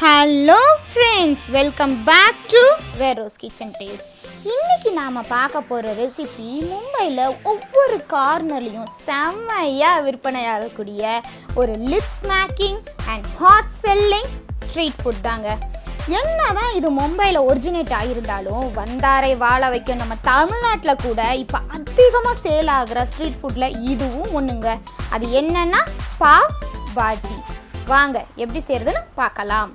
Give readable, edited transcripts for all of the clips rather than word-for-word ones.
Hello friends, welcome back to Vero's kitchen taste. இன்றைக்கி நாம் பார்க்க போகிற ரெசிபி மும்பையில் ஒவ்வொரு கார்னர்லேயும் செம்மையாக விற்பனையாகக்கூடிய ஒரு lip smacking and hot selling street food தாங்க. என்ன தான் இது மும்பையில் ஒரிஜினேட் ஆகியிருந்தாலும் வந்தாரை வாழ வைக்க நம்ம தமிழ்நாட்டில் கூட இப்போ அதிகமாக சேல் ஆகிற ஸ்ட்ரீட் ஃபுட்டில் இதுவும் ஒன்றுங்க. அது என்னன்னா பாவ் பாஜி. வாங்க எப்படி செய்யறதுன்னு பார்க்கலாம்.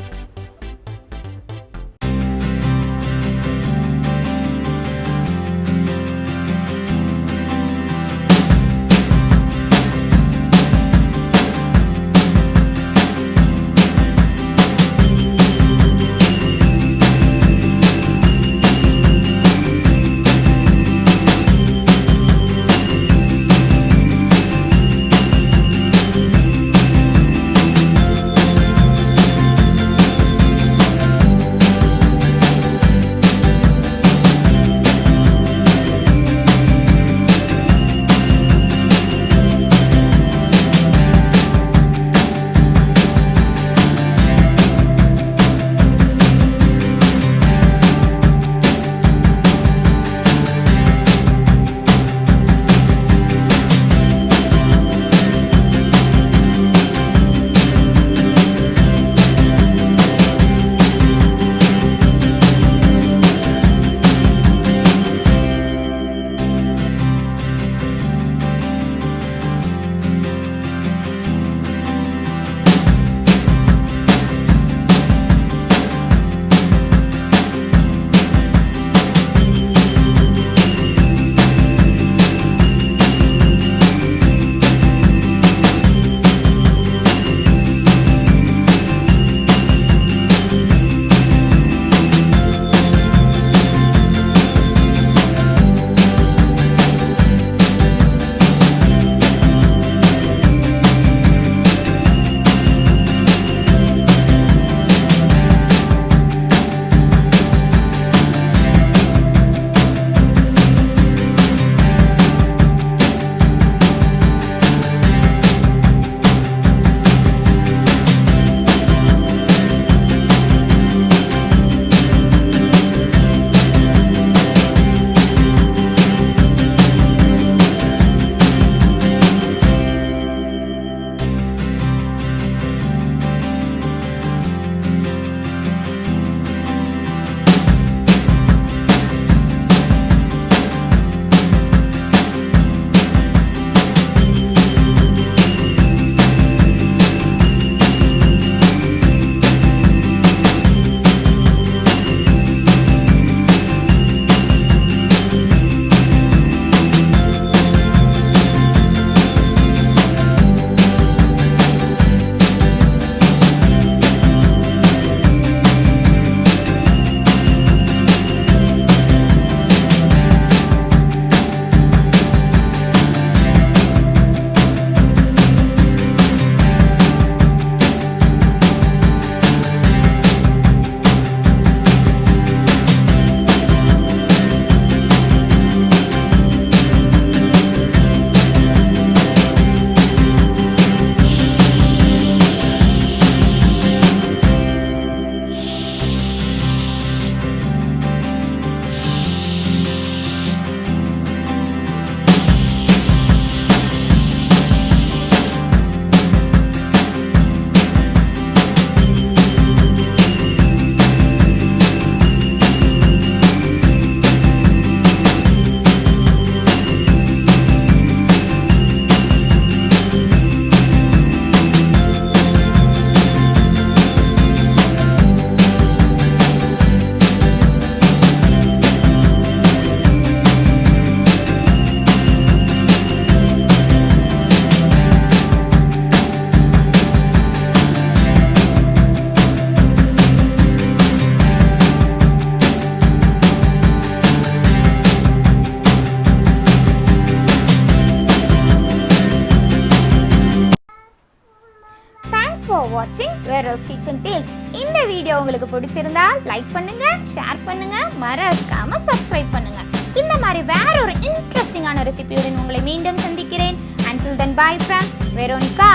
வாட்சிங் வெரோஸ் கிச்சன் டேஸ்ட். இந்த வீடியோ உங்களுக்கு பிடிச்சிருந்தா லைக் பண்ணுங்க, ஷேர் பண்ணுங்க, மறக்காம சப்ஸ்கிரைப் பண்ணுங்க. இந்த மாதிரி வேற ஒரு இன்ட்ரெஸ்டிங்கான ரெசிபியுடன் உங்களை மீண்டும் சந்திக்கிறேன். Until then, bye from Veronica.